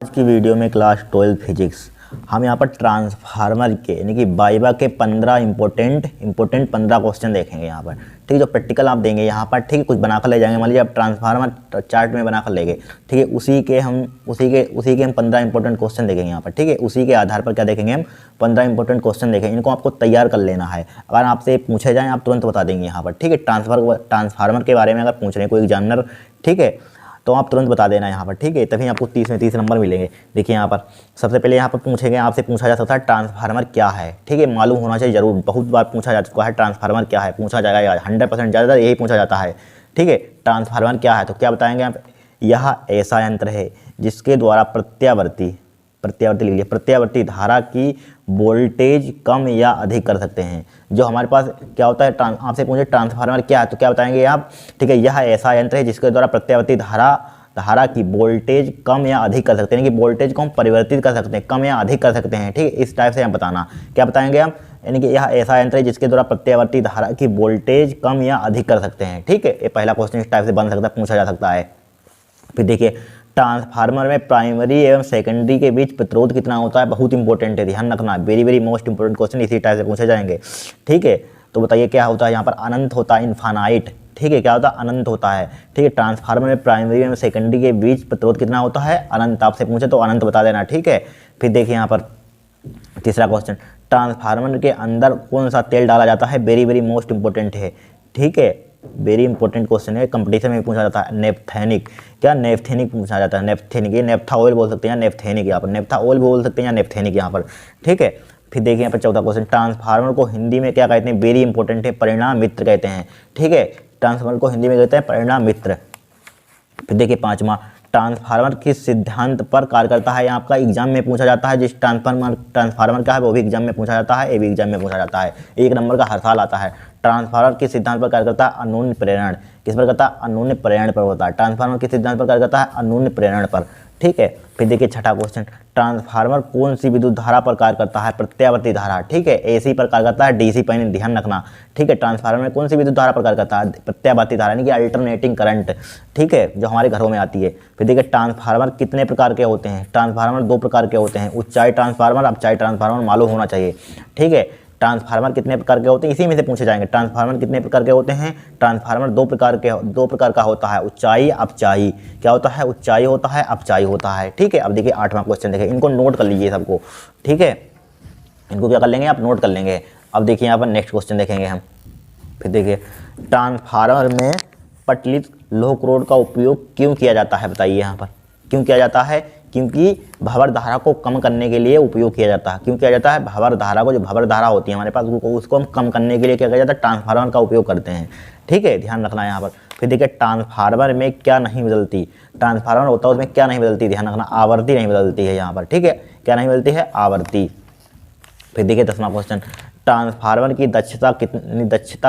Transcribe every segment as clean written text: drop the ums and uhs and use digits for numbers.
आज की वीडियो में क्लास 12 फिजिक्स हम यहाँ पर ट्रांसफार्मर के यानी कि वाइवा के 15 इंपॉर्टेंट 15 क्वेश्चन देखेंगे यहाँ पर। ठीक है, जो प्रैक्टिकल आप देंगे यहाँ पर, ठीक है, कुछ बनाकर ले जाएंगे। मान लीजिए आप ट्रांसफार्मर चार्ट में बनाकर ले गए, ठीक है, उसी के हम 15 इंपॉर्टेंट क्वेश्चन देखेंगे यहाँ पर। ठीक है, उसी के आधार पर क्या देखेंगे हम 15 इंपॉर्टेंट क्वेश्चन देखेंगे। इनको आपको तैयार कर लेना है। अगर आपसे पूछे जाएँ आप तुरंत बता देंगे यहाँ पर। ठीक है, ट्रांसफार्मर के बारे में अगर पूछ रहे हैं कोई एग्जामिनर, ठीक है, तो आप तुरंत बता देना यहाँ पर। ठीक है, तभी आपको 30 में 30 नंबर मिलेंगे। देखिए यहाँ पर सबसे पहले यहाँ पर पूछेंगे, आपसे पूछा जा सकता है ट्रांसफार्मर क्या है। ठीक है, मालूम होना चाहिए जरूर, बहुत बार पूछा जा चुका है ट्रांसफार्मर क्या है, पूछा जाएगा 100% ज़्यादा यही पूछा जाता है। ठीक है, ट्रांसफार्मर क्या है तो क्या बताएंगे आप, यह ऐसा यंत्र है जिसके द्वारा प्रत्यावर्ती लिख लीजिए, प्रत्यावर्ती धारा की वोल्टेज कम या अधिक कर सकते हैं। जो हमारे पास क्या होता है, आपसे पूछे ट्रांसफार्मर क्या है तो क्या बताएंगे आप। ठीक है, यह ऐसा यंत्र है जिसके द्वारा प्रत्यावर्ती धारा की वोल्टेज कम या अधिक कर सकते हैं, यानी कि वोल्टेज को हम परिवर्तित कर सकते हैं, कम या अधिक कर सकते हैं। ठीक है, इस टाइप से हम बताना, क्या बताएंगे हम, यानी कि यह ऐसा यंत्र है जिसके द्वारा प्रत्यावर्ती धारा की वोल्टेज कम या अधिक कर सकते हैं। ठीक है, ये पहला क्वेश्चन इस टाइप से बन सकता है, पूछा जा सकता है। फिर देखिए, ट्रांसफार्मर में प्राइमरी एवं सेकेंडरी के बीच प्रतिरोध कितना होता है, बहुत इंपॉर्टेंट है, ध्यान रखना, वेरी मोस्ट इंपॉर्टेंट क्वेश्चन इसी टाइप से पूछे जाएंगे। ठीक है, तो बताइए क्या होता है यहाँ पर, अनंत होता है, इनफानाइट। ठीक है, क्या होता है, अनंत होता है। ठीक है, ट्रांसफार्मर में प्राइमरी एवं सेकेंडरी के बीच प्रतिरोध कितना होता है, अनंत। आपसे पूछे तो अनंत बता देना। ठीक है, फिर देखिए यहाँ पर तीसरा क्वेश्चन, ट्रांसफार्मर के अंदर कौन सा तेल डाला जाता है, वेरी मोस्ट इंपॉर्टेंट है। ठीक है, वेरी इंपॉर्टेंट क्वेश्चन है, कंपटीशन में पूछा जाता है। नेफ्थेनिक, क्या नेफ्थेनिक पूछा जाता है, नेफ्थेनिक, ये नेफ्था ऑयल बोल सकते हैं, नेफ्थेनिक यहाँ पर, नेफ्था ऑयल बोल सकते हैं या नेफ्थेनिक यहाँ पर। ठीक है, फिर देखिए यहाँ पर चौथा क्वेश्चन, ट्रांसफार्मर को हिंदी में क्या कहते हैं, वेरी इंपॉर्टेंट है, परिणाम मित्र कहते हैं। ठीक है, ट्रांसफार्मर को हिंदी में कहते हैं परिणाम मित्र। फिर देखिए पांचवा, ट्रांसफार्मर किस सिद्धांत पर कार्य करता है, आपका एग्जाम में पूछा जाता है। जिस ट्रांसफार्मर का है वो भी एग्जाम में पूछा जाता है, ये भी एग्जाम में पूछा जाता है, 1 नंबर का हर साल आता है। ट्रांसफार्मर किस सिद्धांत पर कार्य करता है, अनून्य प्रेरण। किस पर करता है, अनून्य प्रेरण पर होता है। ट्रांसफार्मर किस सिद्धांत पर कार्य करता है, अनून्य प्रेरण पर। ठीक है, फिर देखिए छठा क्वेश्चन, ट्रांसफार्मर कौन सी विद्युत धारा पर कार्य करता है, प्रत्यावर्ती धारा। ठीक है, एसी पर कार्य करता है, डीसी पर, ध्यान रखना। ठीक है, ट्रांसफार्मर में कौन सी विद्युत धारा पर कार्य करता है, प्रत्यावर्ती धारा, यानी कि अल्टरनेटिंग करंट। ठीक है, जो हमारे घरों में आती है। फिर देखिए ट्रांसफार्मर कितने प्रकार के होते हैं, ट्रांसफार्मर 2 प्रकार के होते हैं, ऊंचाई ट्रांसफार्मर, अपचाई ट्रांसफार्मर मालूम होना चाहिए। ठीक है, ट्रांसफार्मर कितने प्रकार के होते हैं, इसी में से पूछे जाएंगे। ट्रांसफार्मर कितने प्रकार के होते हैं, ट्रांसफार्मर 2 प्रकार का होता है, ऊंचाई अपचाई। क्या होता है, ऊंचाई होता है, अपचाई होता है। ठीक है, अब देखिए 8वां क्वेश्चन देखिए, इनको नोट कर लीजिए सबको। ठीक है, इनको क्या कर लेंगे आप, नोट कर लेंगे। अब देखिए यहाँ पर नेक्स्ट क्वेश्चन देखेंगे हम। फिर देखिए, ट्रांसफार्मर में पटलित लोह क्रोड का उपयोग क्यों किया जाता है, बताइए यहाँ पर क्यों किया जाता है, क्योंकि भंवर धारा को कम करने के लिए उपयोग किया जाता है। क्यों किया जाता है, भंवर धारा को, जो भंवर धारा होती है हमारे पास, उसको हम कम करने के लिए क्या किया जाता है, ट्रांसफार्मर का उपयोग करते हैं। ठीक है, ध्यान रखना यहाँ पर। फिर देखिए ट्रांसफार्मर में क्या नहीं बदलती, ट्रांसफार्मर होता है उसमें क्या नहीं बदलती, ध्यान रखना, आवृत्ति नहीं बदलती है यहाँ पर। ठीक है, क्या नहीं बदलती है, आवृत्ति। फिर देखिए 10वां क्वेश्चन, ट्रांसफार्मर की दक्षता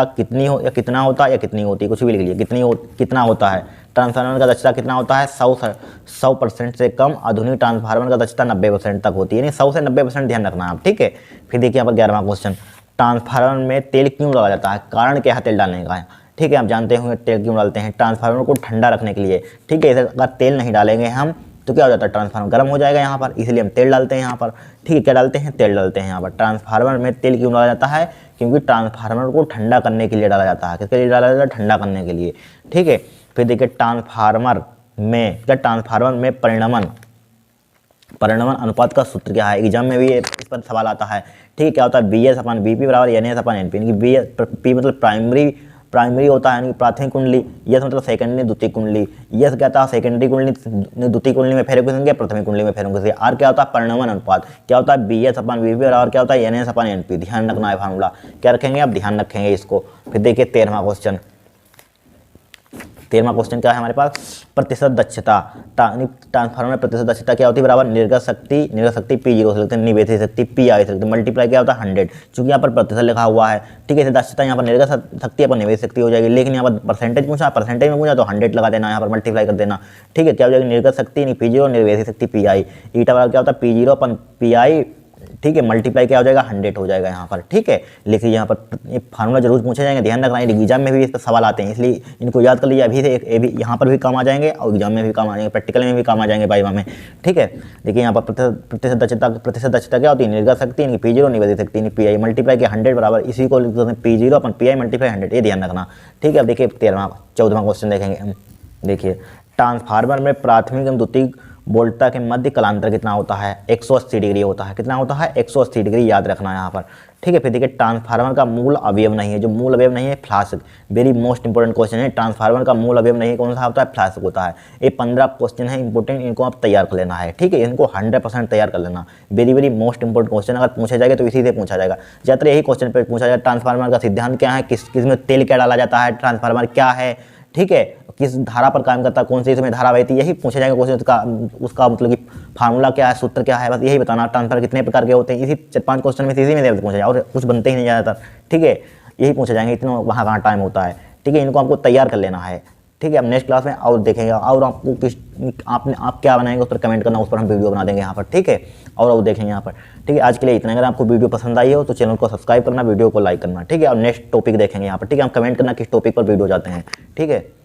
कितनी हो या कितना होता है या कितनी होती है, कुछ भी लिख लीजिए, कितना होता है। ट्रांसफार्मर का दक्षता कितना होता है, 100% से कम। आधुनिक ट्रांसफार्मर का दक्षता 90% तक होती है, यानी 100 से 90% ध्यान रखना आप। ठीक है, फिर देखिए यहाँ पर 11वां क्वेश्चन, ट्रांसफार्मर में तेल क्यों डाला जाता है, कारण क्या है तेल डालने का। ठीक है, आप जानते होंगे तेल क्यों डालते हैं, ट्रांसफार्मर को ठंडा रखने के लिए। ठीक है, अगर तेल नहीं डालेंगे हम तो क्या हो जाता है, ट्रांसफार्मर गर्म हो जाएगा यहाँ पर, इसलिए हम तेल डालते हैं यहाँ पर। ठीक है, क्या डालते हैं, तेल डालते हैं यहाँ पर। ट्रांसफार्मर में तेल क्यों डाला जाता है, क्योंकि ट्रांसफार्मर को ठंडा करने के लिए डाला जाता है। किसके लिए डाला जाता है, ठंडा करने के लिए। ठीक है, फिर देखिए ट्रांसफार्मर में परिणमन अनुपात का सूत्र क्या है, एग्जाम में भी इस पर सवाल आता है। ठीक है, क्या होता है, BS/BP बराबर NS/NP, यानी कि P मतलब प्राइमरी होता है, यानी कि प्राथमिक कुंडली, यस मतलब सेकेंडरी द्वितीय कुंडली, यस क्या होता है, सेकेंडरी कुंडली द्वितीय कुंडली में फेरों प्राथमिक कुंडली में फेरों से। आर क्या होता है, परिणमन अनुपात, क्या होता है, BS/BP और क्या होता है, NS/NP। ध्यान रखना है फार्मूला, क्या रखेंगे आप, ध्यान रखेंगे इसको। फिर देखिए 13वां क्वेश्चन क्या है हमारे पास, प्रतिशत दक्षता। ट्रांसफार्मर में प्रतिशत दक्षता क्या होती है, बराबर निर्गत शक्ति P0 से लिखते हैं, निवेशित शक्ति PI से लिखते हैं, मल्टीप्लाई क्या होता है 100, क्योंकि यहाँ पर प्रतिशत लिखा हुआ है। ठीक है, दक्षता यहाँ पर निर्गत शक्ति यहाँ पर निवेशित शक्ति हो जाएगी, लेकिन यहाँ पर परसेंटेज में पूछा तो 100 लगा देना, यहाँ पर मल्टीप्लाई कर देना। ठीक है, क्या हो जाएगी, निर्गत शक्ति P0, निर्वेशित शक्ति PI। ईटा बराबर क्या होता है, P0/PI ठीक है, मल्टीप्लाई क्या हो जाएगा 100 हो जाएगा यहाँ पर। ठीक है, लिखिए यहाँ पर ये फार्मूला जरूर पूछे जाएंगे, ध्यान रखना, एग्जाम में भी इस पर सवाल आते हैं, इसलिए इनको याद कर लीजिए अभी से। ये भी यहाँ पर भी काम आ जाएंगे और एग्जाम में भी काम आ जाएंगे, प्रैक्टिकल में भी काम आ जाएंगे वाइवा में। ठीक है, देखिए यहाँ पर प्रतिशत दक्षता क्या होती है, निर्गत शक्ति इनकी P0 निवेदित शक्ति इनकी PI मल्टीप्लाई के 100 बराबर इसी को लिखते हैं P0 अपन PI मल्टीप्लाई 100, ये ध्यान रखना। ठीक है, अब देखिए 14वां क्वेश्चन देखेंगे हम। देखिए ट्रांसफार्मर में प्राथमिक एवं द्वितीयक वोल्टता के मध्य कलांतर कितना होता है, 180 डिग्री होता है। कितना होता है, 180 डिग्री, याद रखना है यहाँ पर। ठीक है, फिर देखिए ट्रांसफार्मर का मूल अवयव नहीं है, जो मूल अवयव नहीं है flask, very most important question है। ट्रांसफार्मर का मूल अवयव नहीं है, कौन सा होता है, फ्लास्क होता है। ये 15 क्वेश्चन है इंपॉर्टेंट, इनको आप तैयार कर लेना है। ठीक है, इनको 100% तैयार कर लेना, वेरी मोस्ट इंपोर्टेंट क्वेश्चन। अगर पूछा जाएगा तो इसी से पूछा जाएगा, ज़्यादातर यही क्वेश्चन पर पूछा जाएगा। ट्रांसफार्मर का सिद्धांत क्या है, किस में तेल क्या डाला जाता है, ट्रांसफार्मर क्या है, ठीक है, किस धारा पर काम करता है, कौन सी इसमें धारा बहती है, यही पूछा जाएगा क्वेश्चन। उसका मतलब कि फार्मूला क्या है, सूत्र क्या है, बस यही बताना। ट्रांसफर कितने प्रकार के होते हैं, इसी 4-5 क्वेश्चन में इसी में पूछा जाए, और कुछ बनते ही नहीं ज़्यादातर। ठीक है, यही पूछा जाएंगे, इतना वहाँ कहाँ टाइम होता है। ठीक है, इनको आपको तैयार कर लेना है। ठीक है, अब नेक्स्ट क्लास में और देखेंगे, और आपको किस आप क्या बनाएंगे उस पर कमेंट करना, उस पर हम वीडियो बना देंगे यहाँ पर। ठीक है, और देखेंगे यहाँ पर। ठीक है, आज के लिए इतना। अगर आपको वीडियो पसंद आई हो तो चैनल को सब्सक्राइब करना, वीडियो को लाइक करना। ठीक है, और नेक्स्ट टॉपिक देखेंगे यहाँ पर। ठीक है, हम कमेंट करना किस टॉपिक पर वीडियो जाते हैं। ठीक है।